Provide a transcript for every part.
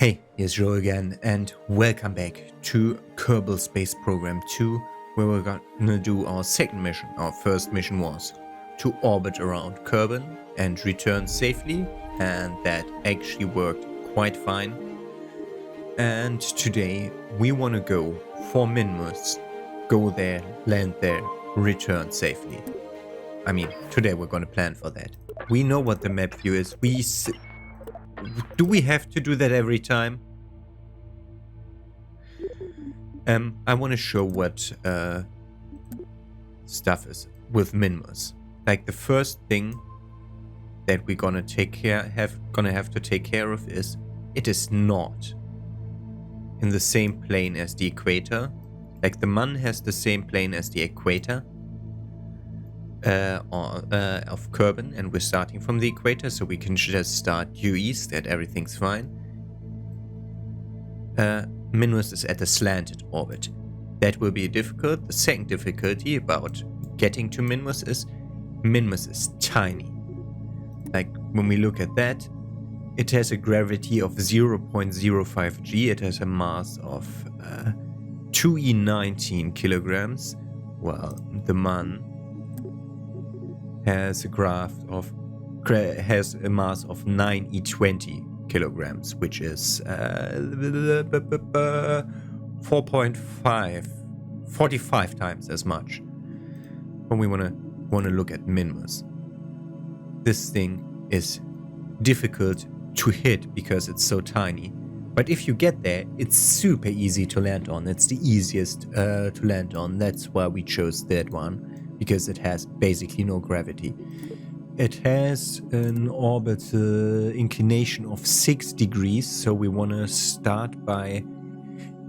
Hey, here's Joe again, and welcome back to Kerbal Space Program 2, where we're gonna do our second mission. Our first mission was to orbit around Kerbal and return safely, and that actually worked quite fine. And today we want to go for Minmus. Go there, land there, return safely. I mean, today we're gonna plan for that. We know what the map view is. Do we have to do that every time? I want to show what stuff is with Minmus. Like, the first thing that we're gonna have to take care of is it is not in the same plane as the equator. Like, the Mun has the same plane as the equator of Kerbal, and we're starting from the equator, so we can just start due east and everything's fine. Minmus is at a slanted orbit. That will be difficult. The second difficulty about getting to Minmus is tiny. Like, when we look at that, it has a gravity of 0.05 g. It has a mass of 2e19 kilograms, while the Mun has a mass of 9e20 kilograms, which is 45 times as much. When we wanna look at Minmus, this thing is difficult to hit because it's so tiny. But if you get there, it's super easy to land on. It's the easiest to land on. That's why we chose that one, because it has basically no gravity. It has an orbital inclination of 6 degrees, so we want to start by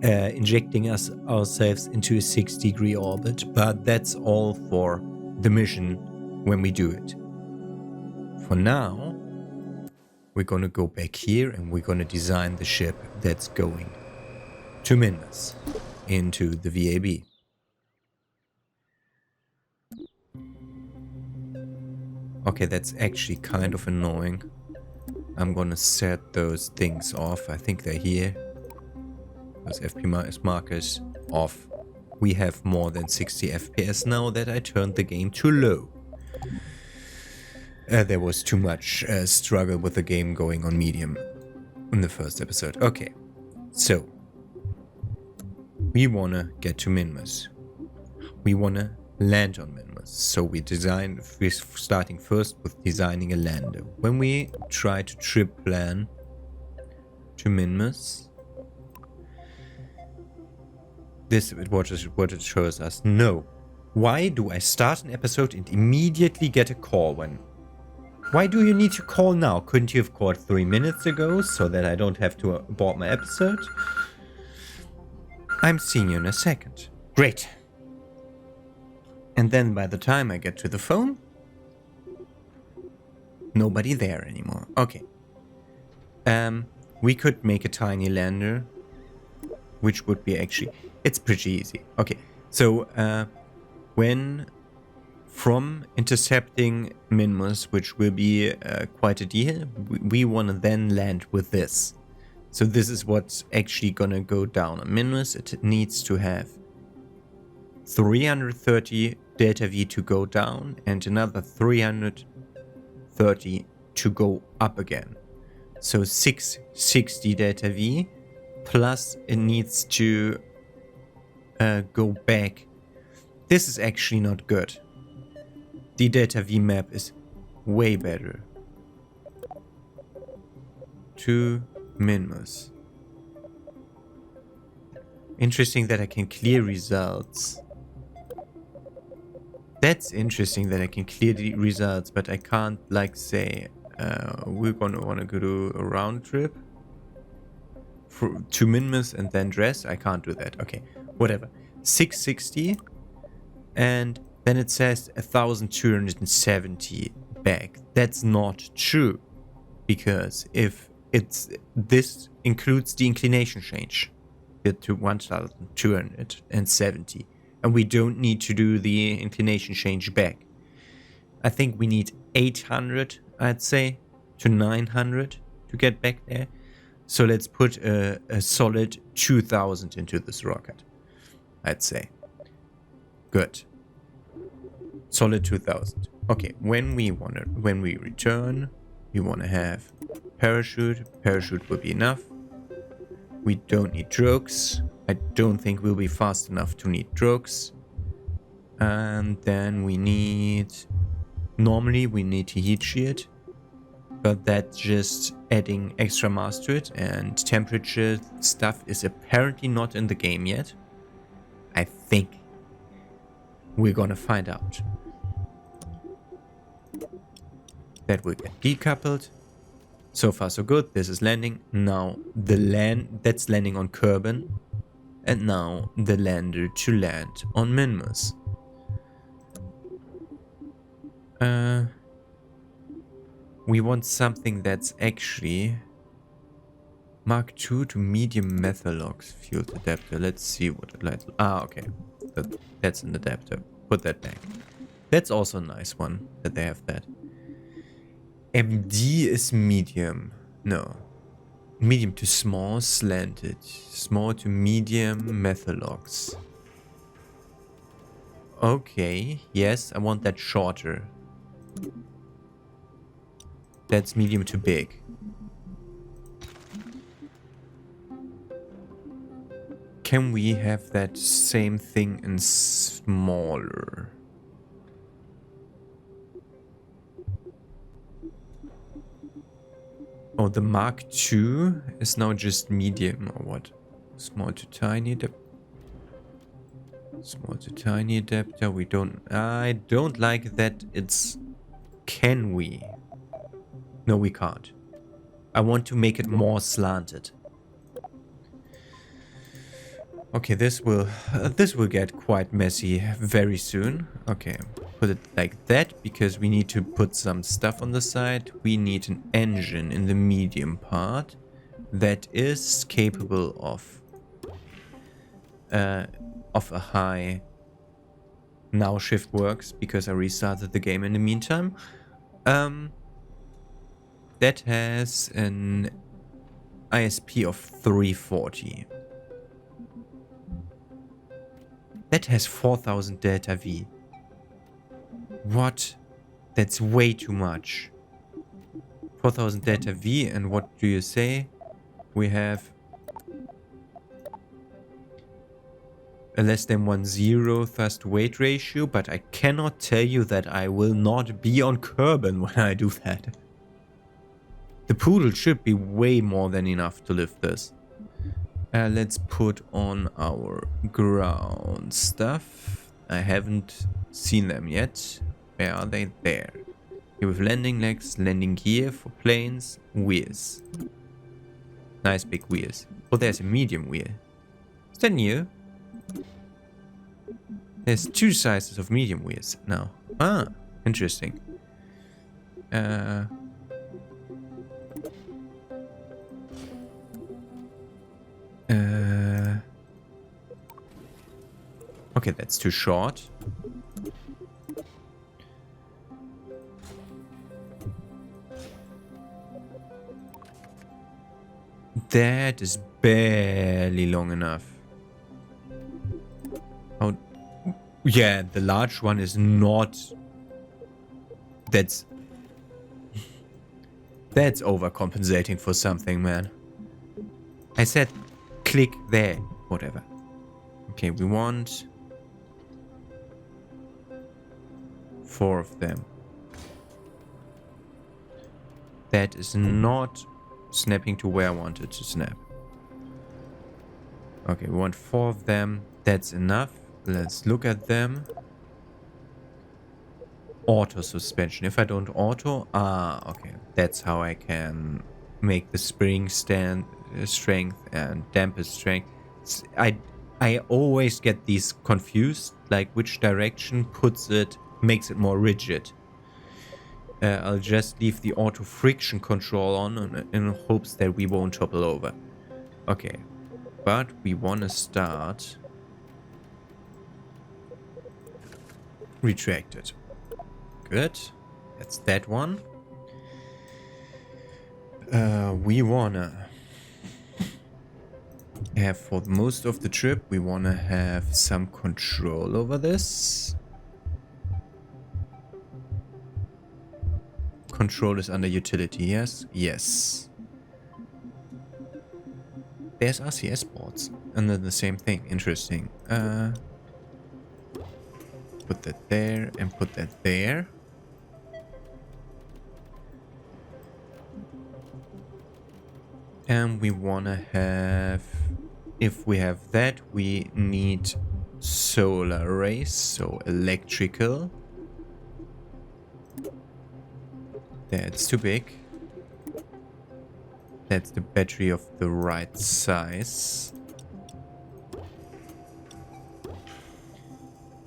injecting ourselves into a 6-degree orbit, but that's all for the mission when we do it. For now, we're gonna go back here and we're gonna design the ship that's going to Minmus into the VAB. Okay, that's actually kind of annoying. I'm gonna set those things off. I think they're here. Those FPS markers off. We have more than 60 FPS now that I turned the game too low. There was too much struggle with the game going on medium in the first episode. Okay, so we wanna get to Minmus. We wanna land on Minmus. So we're starting first with designing a lander. When we try to trip plan to Minmus, this is what it shows us. No. Why do I start an episode and immediately get a call when... Why do you need to call now? Couldn't you have called 3 minutes ago so that I don't have to abort my episode? I'm seeing you in a second. Great. And then by the time I get to the phone, nobody there anymore. Okay. We could make a tiny lander, which would be actually... It's pretty easy. Okay. So, when... From intercepting Minmus, which will be quite a deal, we want to then land with this. So this is what's actually gonna go down on Minmus. It needs to have 330 delta V to go down and another 330 to go up again. So 660 delta V, plus it needs to go back. This is actually not good. The delta V map is way better. To Minmus. Interesting that I can clear results. That's interesting that I can clear the results, but I can't, like, say, we're gonna wanna go to a round trip to Minmus and then dress. I can't do that. Okay, whatever. 660, and then it says 1270 back. That's not true, because if this includes the inclination change to 1270, and we don't need to do the inclination change back. I think we need 800, I'd say, to 900 to get back there. So let's put a solid 2000 into this rocket, I'd say. Good. Solid 2000. Okay, when we return, we want to have parachute. Parachute will be enough. We don't need drogues. I don't think we'll be fast enough to need drogues. And then we need... Normally we need a heat shield, but that's just adding extra mass to it, and temperature stuff is apparently not in the game yet. I think. We're gonna find out. That will get decoupled. So far so good. This is landing. Now that's landing on Kerbin. And now the lander to land on Minmus. We want something that's actually Mark II to medium methalox fuel adapter. Let's see what it likes. Okay. That's an adapter. Put that back. That's also a nice one that they have that. MD is medium. No. Medium to small slanted. Small to medium methalox. Okay. Yes, I want that shorter. That's medium to big. Can we have that same thing in smaller? Oh, the Mark II is now just medium or what? Small to tiny. Small to tiny adapter. We don't... I don't like that it's... Can we? No, we can't. I want to make it more slanted. Okay, this will get quite messy very soon. Okay, put it like that because we need to put some stuff on the side. We need an engine in the medium part that is capable of a high. Now shift works because I restarted the game in the meantime. That has an ISP of 340. That has 4000 delta V. What? That's way too much. 4000 delta V, and what do you say? We have a less than 1.0 thrust to weight ratio, but I cannot tell you that I will not be on Kerbin when I do that. The poodle should be way more than enough to lift this. Let's put on our ground stuff. I haven't seen them yet. Where are they? There. Here with landing legs, landing gear for planes, wheels. Nice big wheels. Oh, there's a medium wheel. Is that new? There's two sizes of medium wheels now. Ah, interesting. Okay, that's too short. That is barely long enough. Oh, yeah, the large one is not. That's overcompensating for something, man. I said click there. Whatever. Okay, we want 4 of them. That is not snapping to where I wanted to snap. Okay, we want 4 of them. That's enough. Let's look at them. Auto suspension. If I don't auto, okay. That's how I can make the spring stand strength and damper strength. I always get these confused, like which direction makes it more rigid. I'll just leave the auto friction control on in hopes that we won't topple over. Okay, but we want to start retracted. Good, that's that one. We wanna have for most of the trip, we want to have some control over this. Control is under utility, yes? Yes. There's RCS boards. And then the same thing. Interesting. Put that there and put that there. And we want to have... If we have that, we need solar arrays, so electrical. That's too big. That's the battery of the right size.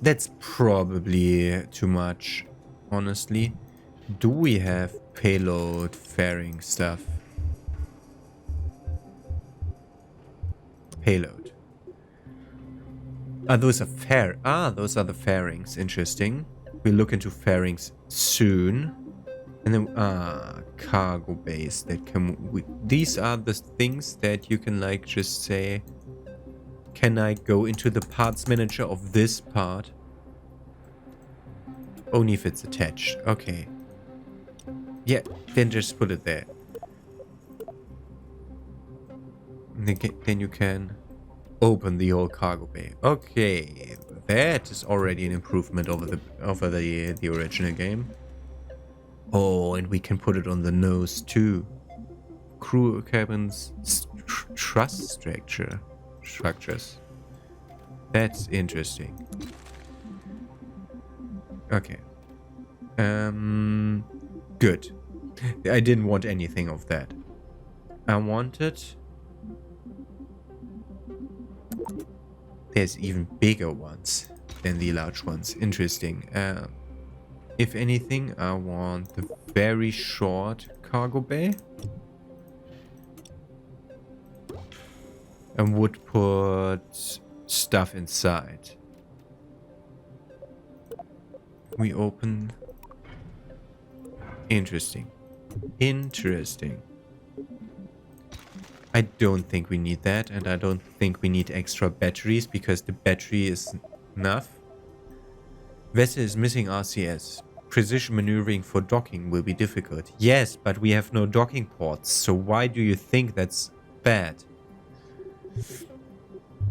That's probably too much, honestly. Do we have payload fairing stuff? Payload. Those are those are the fairings. Interesting. We'll look into fairings soon. And then, cargo base that these are the things that you can like just say, can I go into the parts manager of this part? Only if it's attached. Okay. Yeah, then just put it there. Then you can open the whole cargo bay. Okay, that is already an improvement over the original game. Oh, and we can put it on the nose too. Crew cabins truss structures. That's interesting. Okay. Good. I didn't want anything of that. I wanted... There's even bigger ones than the large ones. Interesting. If anything, I want the very short cargo bay. And would put stuff inside. We open... Interesting. Interesting. I don't think we need that, and I don't think we need extra batteries, because the battery is enough. Vessel is missing RCS. Precision maneuvering for docking will be difficult. Yes, but we have no docking ports, so why do you think that's bad?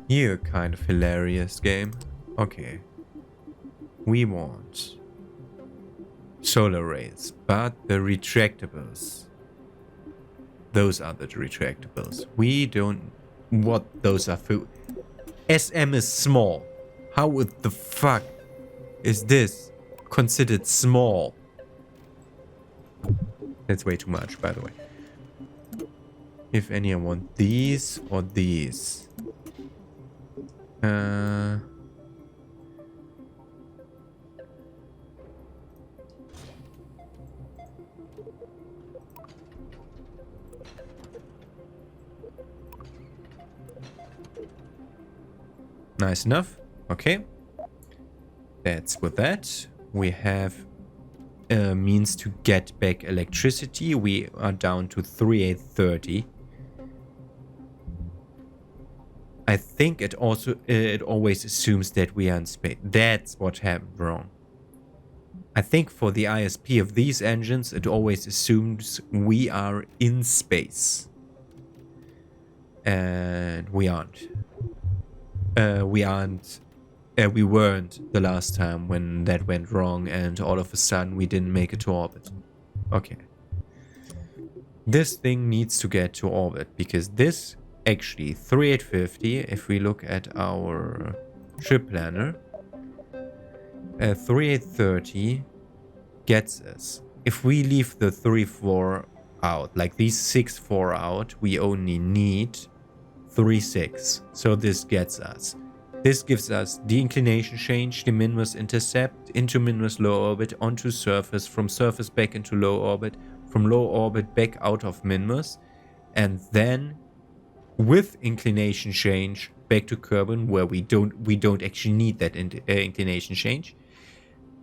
You're kind of hilarious, game. Okay. We want solar arrays, but the retractables. Those are the retractables. We don't... What those are for... SM is small. How the fuck is this considered small? That's way too much, by the way. If any, I want these or these. Nice enough. Okay. That's with that. We have means to get back electricity. We are down to 3830. I think it always assumes that we are in space. That's what happened wrong. I think for the ISP of these engines, it always assumes we are in space. And we aren't. We weren't the last time when that went wrong and all of a sudden we didn't make it to orbit. Okay. This thing needs to get to orbit because this actually 3850, if we look at our trip planner, 3830 gets us. If we leave the 3-4 out, like these 6-4 out, we only need 3-6. So this gets us. This gives us the inclination change, the Minmus intercept, into Minmus low orbit, onto surface, from surface back into low orbit, from low orbit back out of Minmus, and then with inclination change back to Kerbal, where we don't actually need that inclination change,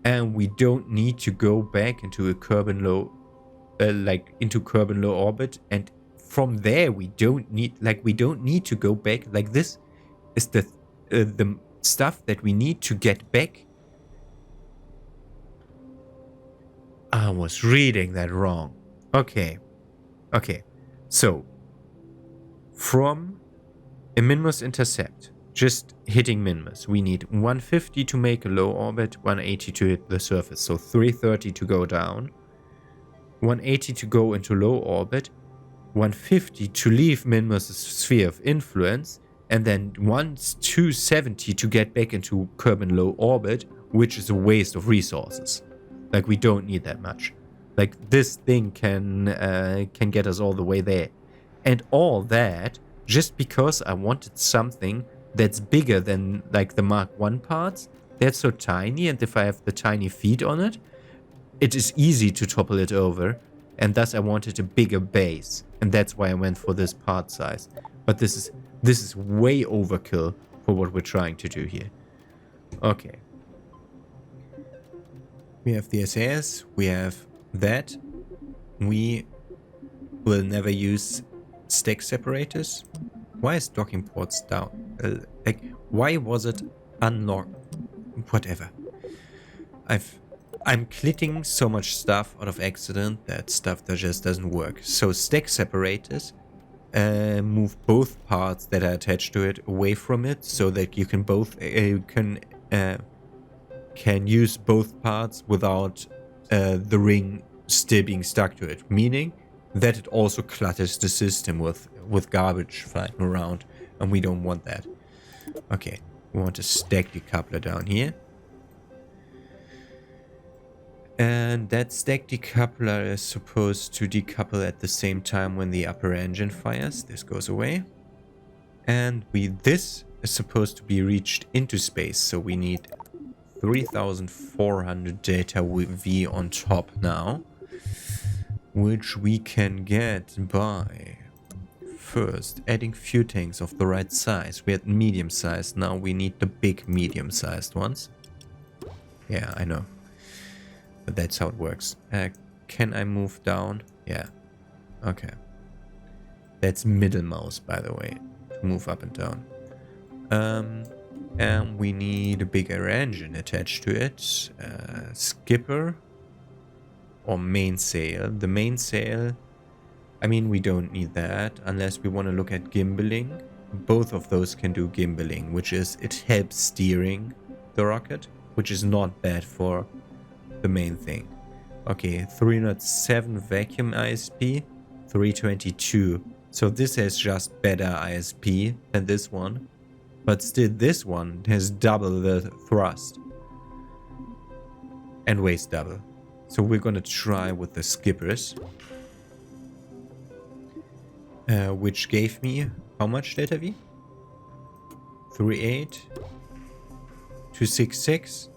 and we don't need to go back into a Kerbal low, into Kerbal low orbit and from there we don't need to go back. Like, this is the stuff that we need to get back. I was reading that wrong. Okay. So from a Minmus intercept, just hitting Minmus, we need 150 to make a low orbit, 180 to hit the surface. So 330 to go down, 180 to go into low orbit, 150 to leave Minmus' sphere of influence, and then 270 to get back into Kerbal low orbit, which is a waste of resources. Like, we don't need that much. Like, this thing can get us all the way there. And all that just because I wanted something that's bigger than, like, the Mark I parts. They're so tiny, and if I have the tiny feet on it, it is easy to topple it over. And thus I wanted a bigger base. And that's why I went for this part size. But this is way overkill for what we're trying to do here. Okay. We have the SAS, we have that. We will never use stack separators. Why is docking ports down? Like, why was it unlocked? Whatever. I'm clipping so much stuff out of accident that stuff that just doesn't work. So stack separators move both parts that are attached to it away from it, so that you can both can use both parts without the ring still being stuck to it, meaning that it also clutters the system with garbage flying around, and we don't want that. Okay, we want a stack decoupler down here. And that stack decoupler is supposed to decouple at the same time when the upper engine fires. This goes away. And this is supposed to be reached into space, so we need 3,400 data V on top now, which we can get by first adding few tanks of the right size. We had medium sized, now we need the big medium sized ones. Yeah, I know, but that's how it works. Can I move down? Yeah, okay. That's middle mouse, by the way, to move up and down. And we need a bigger engine attached to it. Skipper or mainsail. The mainsail, I mean, we don't need that unless we want to look at gimbaling. Both of those can do gimbaling, which is, it helps steering the rocket, which is not bad for the main thing. Okay, 307 vacuum ISP, 322. So this has just better ISP than this one. But still, this one has double the thrust. And weighs double. So we're gonna try with the skippers. Which gave me how much data V? 38. 266.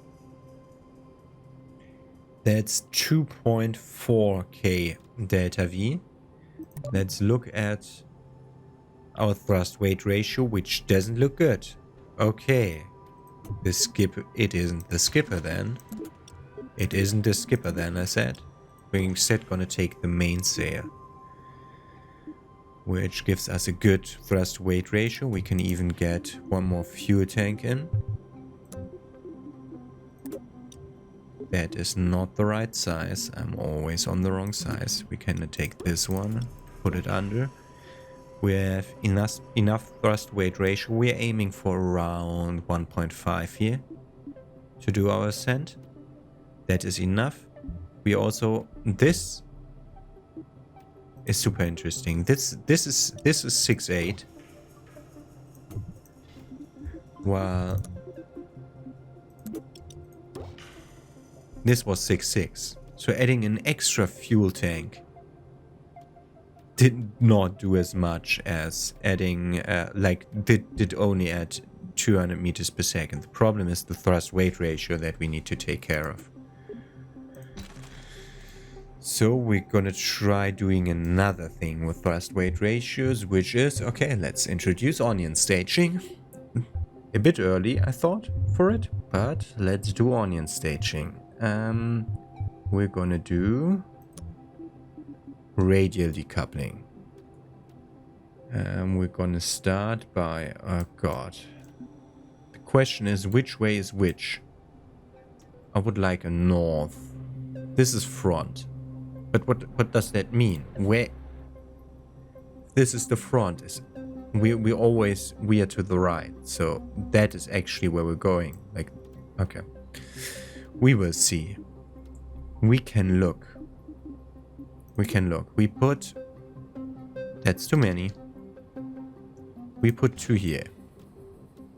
That's 2.4k delta V. Let's look at our thrust weight ratio, which doesn't look good. Okay. The skipper, it isn't the skipper then. It isn't the skipper then, I said. We're instead gonna take the mainsail, which gives us a good thrust weight ratio. We can even get one more fuel tank in. That is not the right size. I'm always on the wrong size. We can take this one, put it under. We have enough thrust weight ratio. We're aiming for around 1.5 here to do our ascent. That is enough. We also, this is super interesting. This is 6.8. While this was 6.6. So adding an extra fuel tank did not do as much as adding, did only add 200 meters per second. The problem is the thrust weight ratio that we need to take care of. So we're gonna try doing another thing with thrust weight ratios, which is, okay, let's introduce onion staging. A bit early, I thought, for it, but let's do onion staging. We're gonna do radial decoupling. We're gonna start by, oh god. The question is, which way is which? I would like a north. This is front. But what does that mean? Where? This is the front. We are to the right. So that is actually where we're going. Like, okay. We will see. We can look. We can look. We put... That's too many. We put 2 here.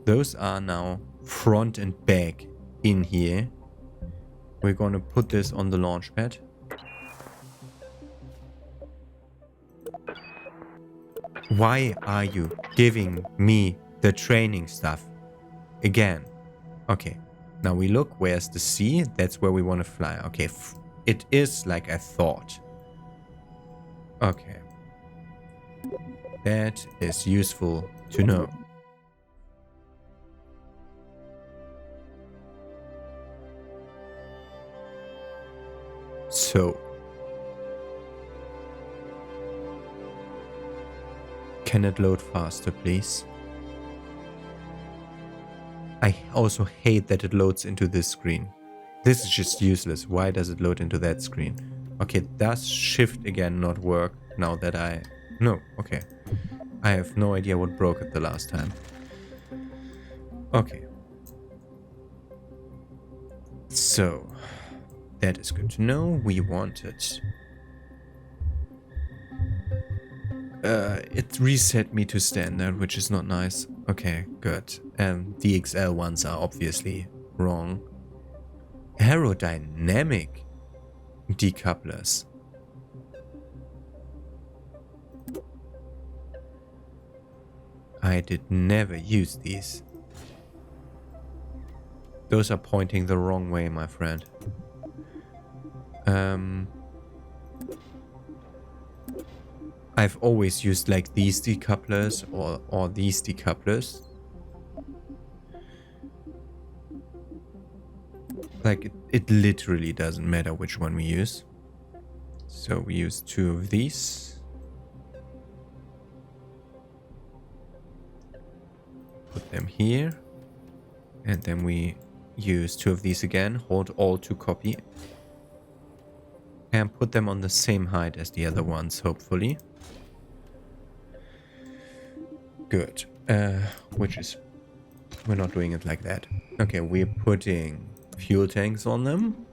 Those are now front and back in here. We're going to put this on the launch pad. Why are you giving me the training stuff? Again. Okay. Now we look. Where's the sea? That's where we want to fly. Okay. It is like I thought. Okay. That is useful to know. So. Can it load faster, please? I also hate that it loads into this screen. This is just useless. Why does it load into that screen? Okay, does shift again not work now that I... No, okay. I have no idea what broke it the last time. Okay. So, that is good to know. We want it. It reset me to standard, which is not nice. Okay, good. The XL ones are obviously wrong. Aerodynamic decouplers. I did never use these. Those are pointing the wrong way, my friend. I've always used like these decouplers or these decouplers. Like it literally doesn't matter which one we use. So we use 2 of these. Put them here. And then we use 2 of these again. Hold Alt to copy. And put them on the same height as the other ones, hopefully. Good. Which is... We're not doing it like that. Okay, we're putting fuel tanks on them.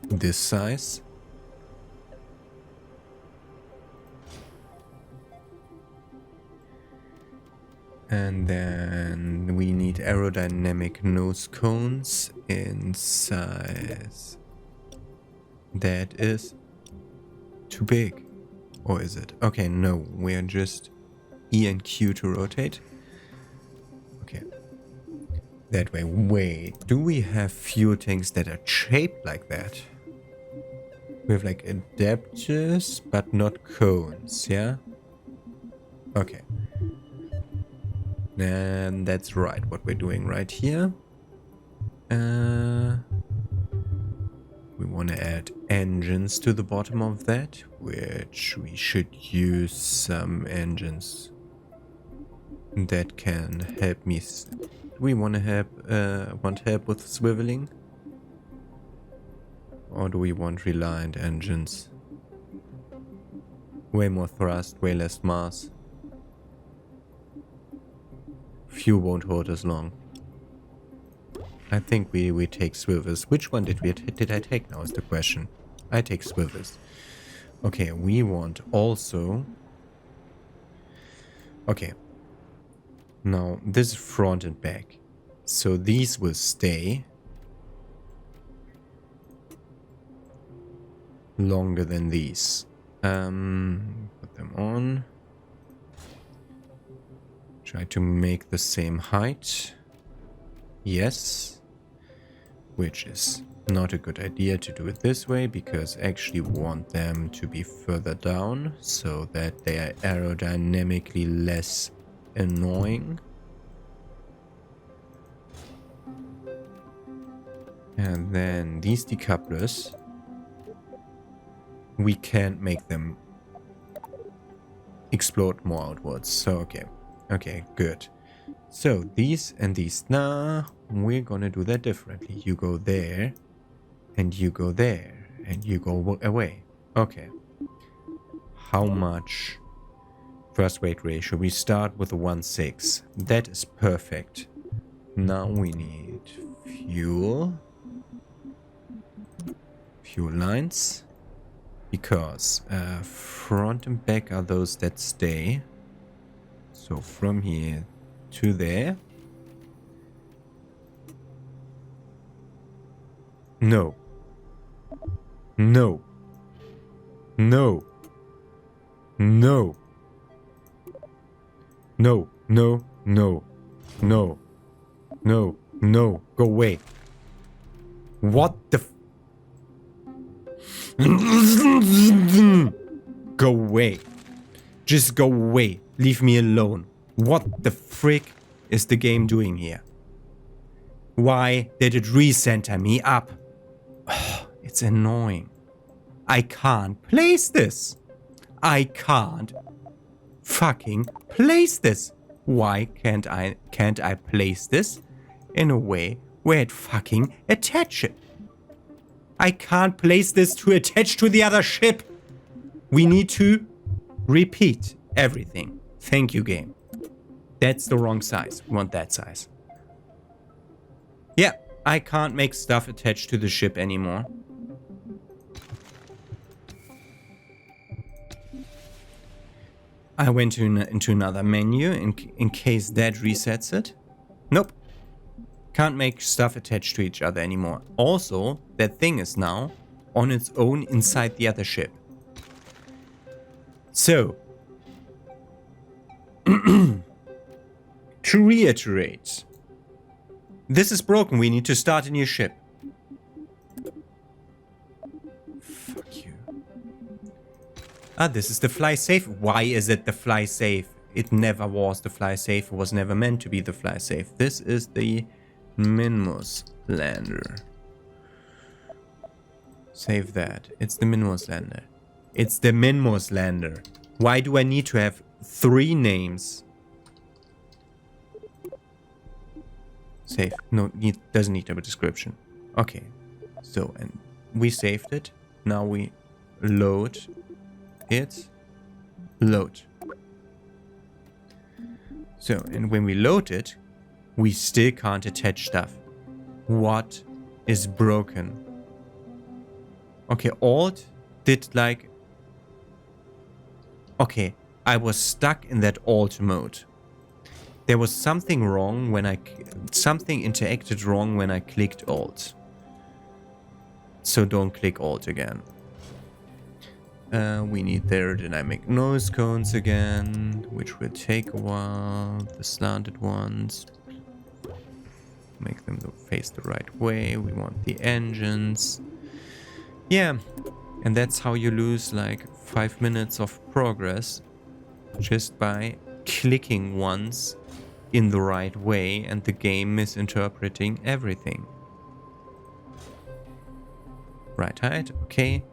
This size. And then we need aerodynamic nose cones in size. That is too big. Or is it? Okay, no, we're just E and Q to rotate. Okay. That way. Wait, do we have fuel tanks that are shaped like that? We have like adapters, but not cones, yeah? Okay. And that's right, what we're doing right here. We want to add engines to the bottom of that, which we should use some engines that can help me. Do we want to want help with swiveling? Or do we want reliant engines? Way more thrust, way less mass. Few won't hold as long. I think we take swivels. Which one did I take now is the question. I take swivels. Okay, we want also... Okay. Now, this is front and back. So these will stay longer than these. Put them on. Try to make the same height. Yes. Which is not a good idea to do it this way, because I actually want them to be further down so that they are aerodynamically less annoying. And then these decouplers, we can't make them explode more outwards. So, okay. Okay, good. So, these and these. Nah, we're gonna do that differently. You go there, and you go there, and you go away. Okay. How much first weight ratio? We start with a 1/6. That is perfect. Now we need fuel. Fuel lines. Because front and back are those that stay. So from here to there. No. No. No. No. No. No. No. No. No. No. Go away. What the f- Go away. Just go away. Leave me alone. What the frick is the game doing here? Why did it recenter me up? It's annoying. I can't place this. I can't fucking place this. Why can't I place this in a way where it fucking attaches? I can't place this to attach to the other ship. We need to repeat everything. Thank you, game. That's the wrong size. We want that size. Yeah, I can't make stuff attached to the ship anymore. I went into another menu in case that resets it. Nope. Can't make stuff attached to each other anymore. Also, that thing is now on its own inside the other ship. So, to reiterate, this is broken. We need to start a new ship. Fuck you. Ah, this is the fly safe. Why is it the fly safe? It never was the fly safe. It was never meant to be the fly safe. This is the Minmus lander. Save that. It's the Minmus lander. It's the Minmus lander. Why do I need to have 3 names? Save. No, doesn't need a description. Okay. So, and we saved it. Now we load it. Load. So, and when we load it, we still can't attach stuff. What is broken? Okay, Alt did like... Okay, I was stuck in that Alt mode. There was something wrong when something interacted wrong when I clicked Alt. So don't click Alt again. We need the aerodynamic noise cones again, which will take a while. The slanted ones. Make them face the right way. We want the engines. Yeah, and that's how you lose like 5 minutes of progress just by clicking once in the right way and the game misinterpreting everything. Right height, okay.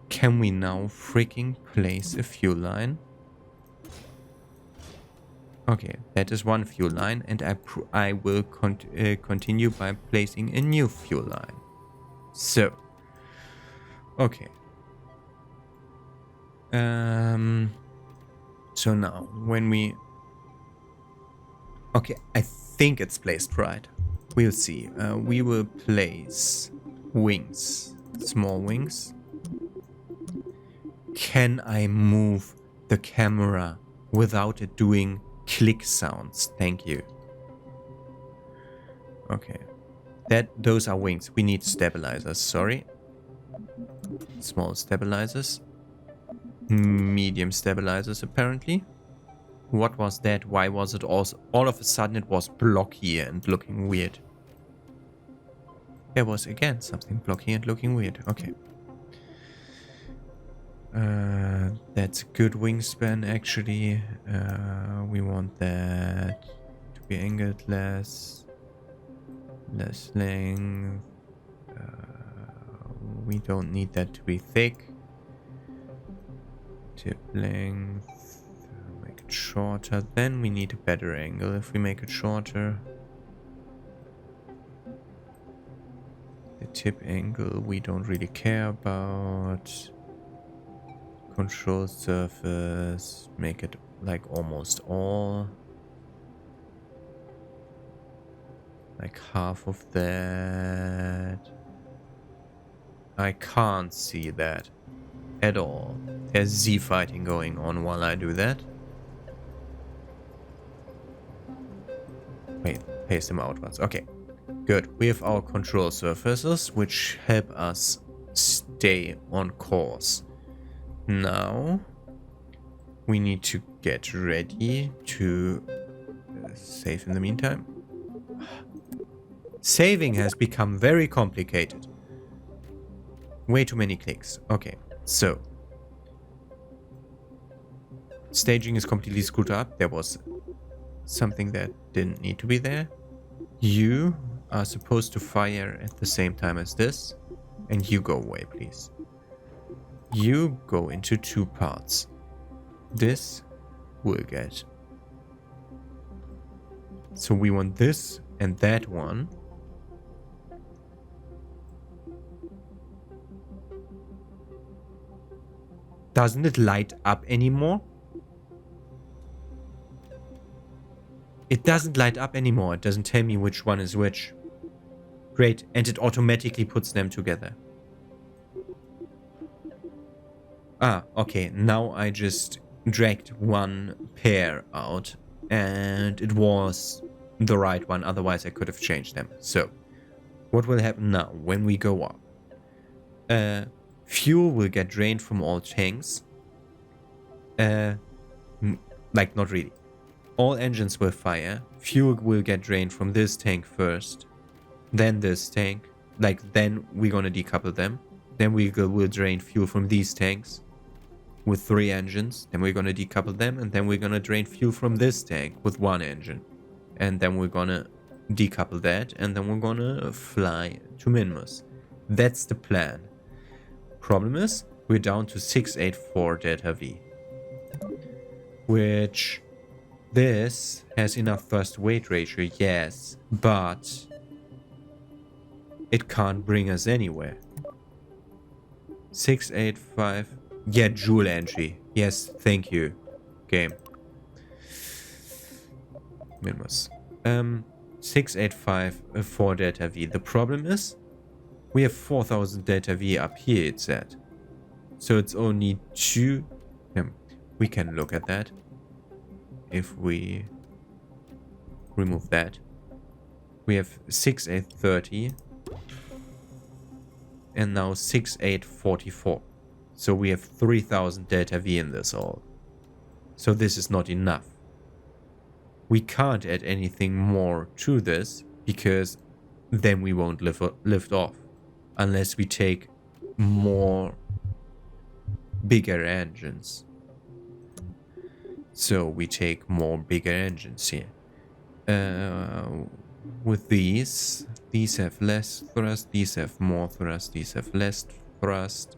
Can we now freaking place a fuel line? Okay, that is one fuel line, and I will continue by placing a new fuel line. So, okay. So now, when we... Okay, I think it's placed right. We'll see. We will place wings, small wings. Can I move the camera without it doing click sounds? Thank you. Okay. Those are wings. We need stabilizers, sorry. Small stabilizers. Medium stabilizers, apparently. What was that? Why was it also... All of a sudden it was blocky and looking weird. There was, again, something blocky and looking weird. Okay. That's a good wingspan, actually. We want that to be angled less length. We don't need that to be thick. Tip length. Make it shorter. Then we need a better angle if we make it shorter. The tip angle we don't really care about. Control surface. Make it like almost all. Like half of that. I can't see that at all. There's Z fighting going on while I do that. Wait, paste them outwards. Okay, good. We have our control surfaces, which help us stay on course. Now, we need to get ready to save in the meantime. Saving has become very complicated. Way too many clicks. Okay, so. Staging is completely screwed up. There was something that didn't need to be there. You are supposed to fire at the same time as this. And you go away, please. You go into two parts. This will get. So we want this and that one. Doesn't it light up anymore? It doesn't light up anymore. It doesn't tell me which one is which. Great. And it automatically puts them together. Ah, okay. Now I just dragged one pair out. And it was the right one. Otherwise I could have changed them. So, what will happen now when we go up? Fuel will get drained from all tanks. Like, not really. All engines will fire. Fuel will get drained from this tank first. Then this tank. Like, then we're gonna decouple them. Then we'll drain fuel from these tanks. With 3 engines. Then we're gonna decouple them. And then we're gonna drain fuel from this tank with 1 engine. And then we're gonna decouple that. And then we're gonna fly to Minmus. That's the plan. Problem is, we're down to 684 delta V. Which... This has enough thrust weight ratio, yes, but it can't bring us anywhere. 685, yeah, joule entry. Yes, thank you, game. Minmus. 685 for delta V. The problem is, we have 4000 delta V up here, it said. So it's only 2. We can look at that. If we remove that, we have 6830 and now 6844. So we have 3000 delta V in this all. So this is not enough. We can't add anything more to this because then we won't lift off unless we take more bigger engines. So we take more bigger engines here. With these have less thrust, these have more thrust, these have less thrust,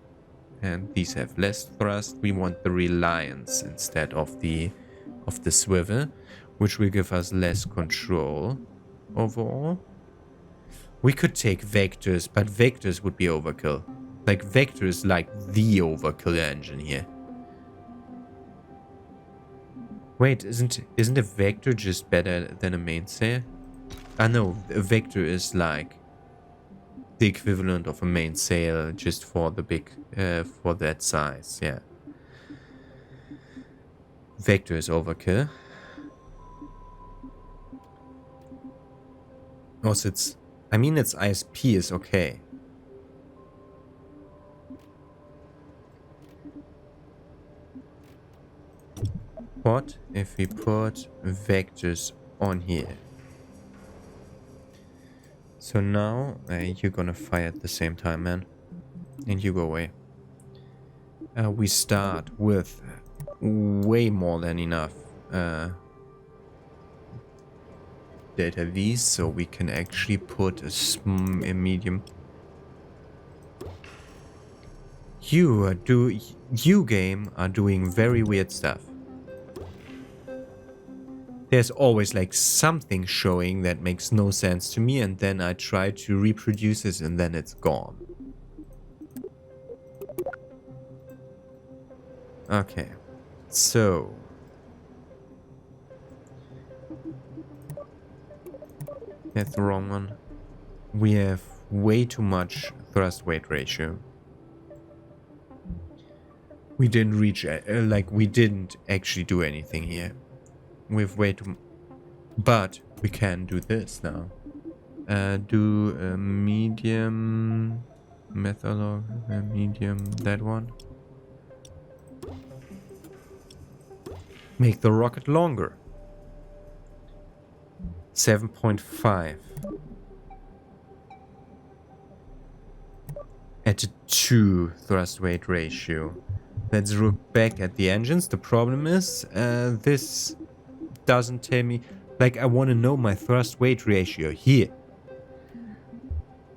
and these have less thrust. We want the reliance instead of the swivel, which will give us less control overall. We could take vectors, but vectors would be overkill. Like vector is like the overkill engine here. Wait, isn't a vector just better than a mainsail? I know, a vector is like the equivalent of a mainsail just for the big, for that size, yeah. Vector is overkill. Also, its ISP is okay. What if we put vectors on here? So now you're gonna fire at the same time, man. And you go away. We start with way more than enough delta V, so we can actually put a medium. You game are doing very weird stuff. There's always like something showing that makes no sense to me, and then I try to reproduce it and then it's gone. Okay, so that's the wrong one. We have way too much thrust weight ratio. We didn't reach, we didn't actually do anything here. We have way too, but we can do this now. Do a medium methodology, medium, that one. Make the rocket longer. 7.5. At a 2 thrust weight ratio. Let's look back at the engines. The problem is, this doesn't tell me, like, I want to know my thrust weight ratio here.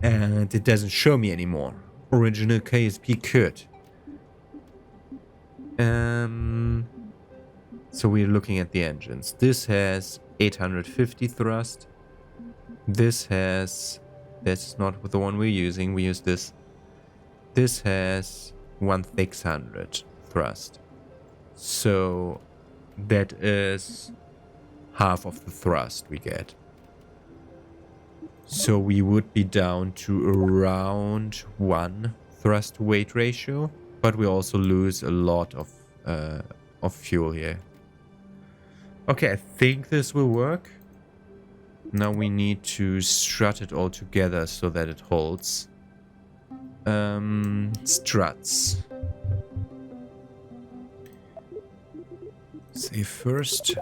And it doesn't show me anymore. Original KSP could. So we're looking at the engines. This has 850 thrust. This has, that's not the one we're using. We use this. This has 1600 thrust. So that is half of the thrust we get. So we would be down to around 1 thrust to weight ratio, but we also lose a lot of fuel here. Okay, I think this will work. Now we need to strut it all together so that it holds. Struts. Save first.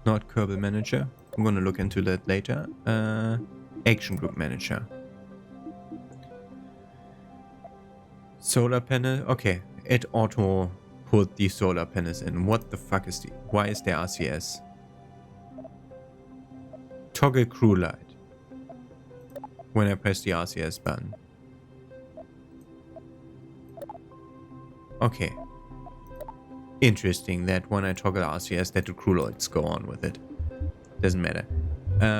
Not Kerbal Manager. I'm gonna look into that later. Action Group Manager. Solar panel. Okay, it auto put the solar panels in. What the fuck is the... Why is there RCS? Toggle crew light. When I press the RCS button. Okay. Interesting that when I toggle RCS that the crew lights go on with it. Doesn't matter.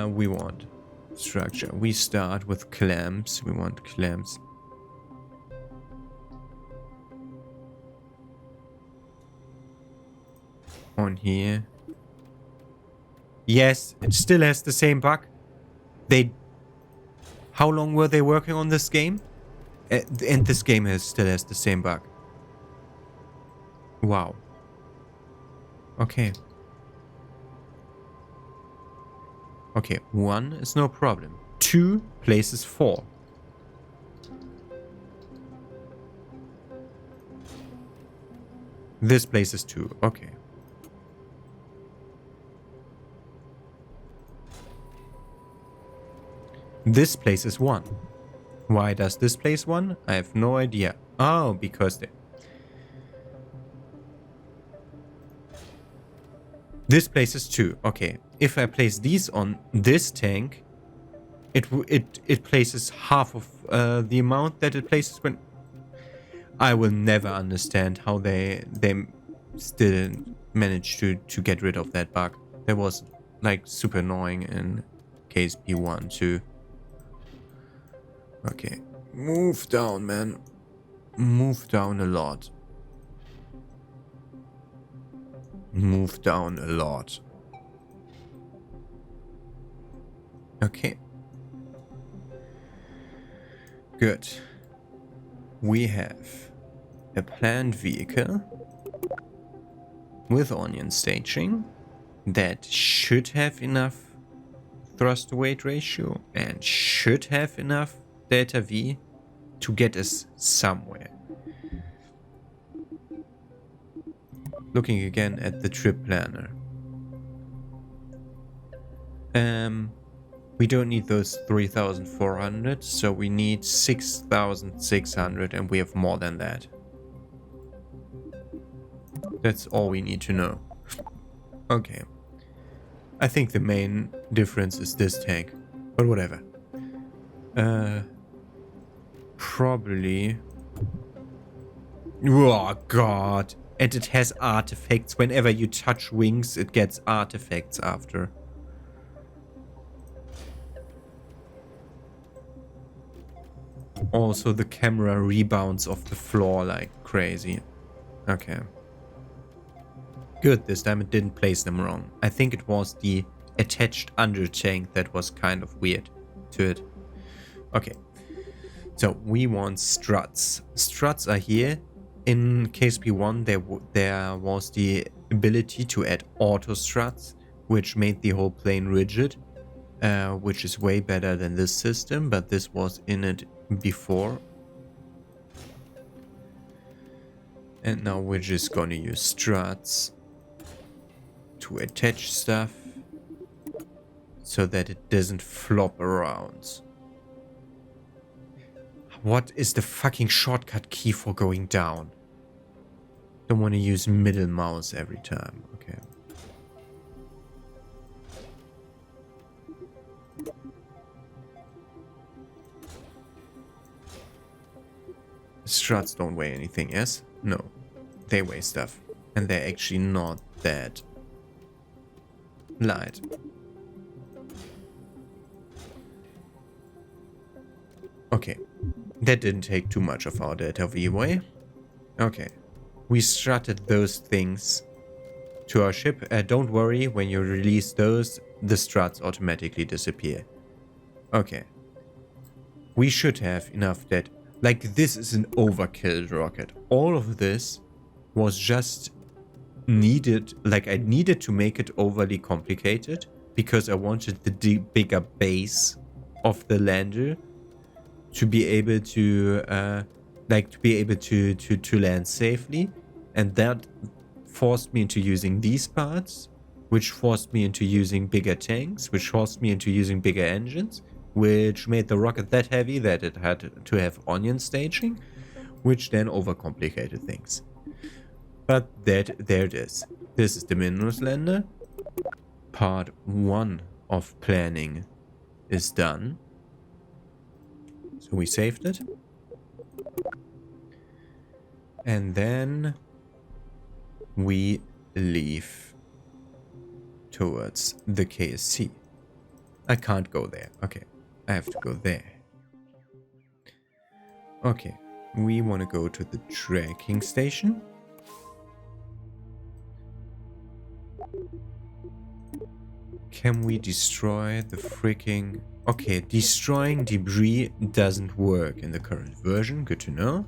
We want structure. We start with clamps. We want clamps. On here. Yes, it still has the same bug. How long were they working on this game? And this game still has the same bug. Wow. Okay. Okay, 1 is no problem. 2 places 4. This places 2. Okay. This places 1. Why does this place 1? I have no idea. Oh, because they... This places 2. Okay. If I place these on this tank, it places half of the amount that it places when... I will never understand how they still managed to get rid of that bug. That was like super annoying in KSP 1 too. Okay. Move down, man. Move down a lot. Move down a lot. Okay. Good. We have a planned vehicle with onion staging that should have enough thrust to weight ratio and should have enough delta V to get us somewhere. Looking again at the trip planner. We don't need those 3,400, so we need 6,600 and we have more than that. That's all we need to know. Okay. I think the main difference is this tank, but whatever. probably... Oh, God. And it has artifacts. Whenever you touch wings, it gets artifacts after. Also, the camera rebounds off the floor like crazy. Okay. Good, this time it didn't place them wrong. I think it was the attached undertank that was kind of weird to it. Okay. So, we want struts. Struts are here. In KSP1, there was the ability to add auto struts, which made the whole plane rigid, which is way better than this system, but this was in it before. And now we're just gonna use struts to attach stuff so that it doesn't flop around. What is the fucking shortcut key for going down? Don't want to use middle mouse every time. Okay. Struts don't weigh anything, yes? No. They weigh stuff. And they're actually not that light. Okay. That didn't take too much of our data anyway. Okay. We strutted those things to our ship. Don't worry, when you release those, the struts automatically disappear. Okay. We should have enough that... Like, this is an overkill rocket. All of this was just needed... Like, I needed to make it overly complicated because I wanted the bigger base of the lander to be able to land safely, and that forced me into using these parts, which forced me into using bigger tanks, which forced me into using bigger engines, which made the rocket that heavy that it had to have onion staging, which then overcomplicated things. But there it is. This is the Minmus lander. Part 1 of planning is done. So we saved it. And then we leave towards the KSC. I can't go there. Okay, I have to go there. Okay, we want to go to the tracking station. Can we destroy the freaking... Okay, destroying debris doesn't work in the current version. Good to know.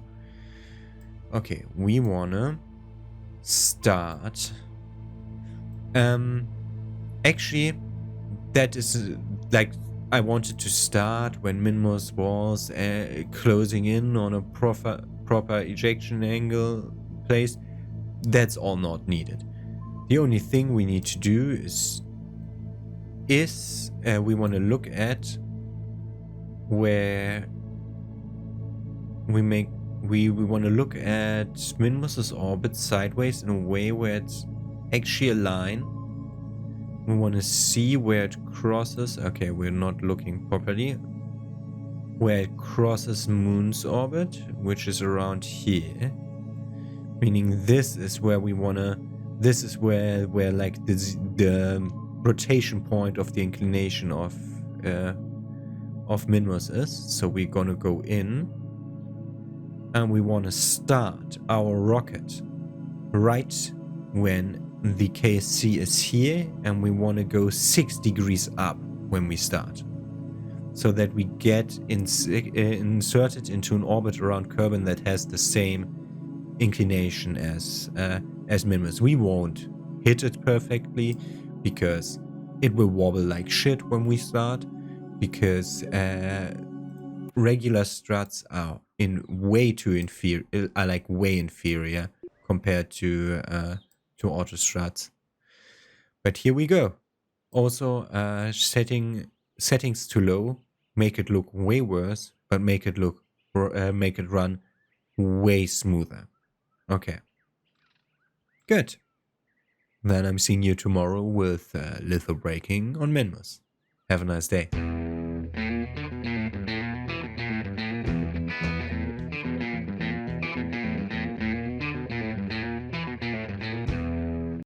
Okay, we wanna start. Actually, that is like I wanted to start when Minmus was closing in on a proper ejection angle place. That's all not needed. The only thing we need to do is we want to look at where we want to look at Minmus's orbit sideways in a way where it's actually a line. We want to see where it crosses. Okay, we're not looking properly. Where it crosses Moon's orbit, which is around here. Meaning this is where we want to... This is where like the rotation point of the inclination of Minmus is. So we're gonna go in and we want to start our rocket right when the KSC is here, and we want to go 6 degrees up when we start, so that we get inserted into an orbit around Kerbal that has the same inclination as Minmus. We won't hit it perfectly because it will wobble like shit when we start, because regular struts are way inferior compared to auto struts. But here we go. Also, settings too low make it look way worse, but make it run way smoother. Okay. Good. Then I'm seeing you tomorrow with litho braking on Minmus. Have a nice day.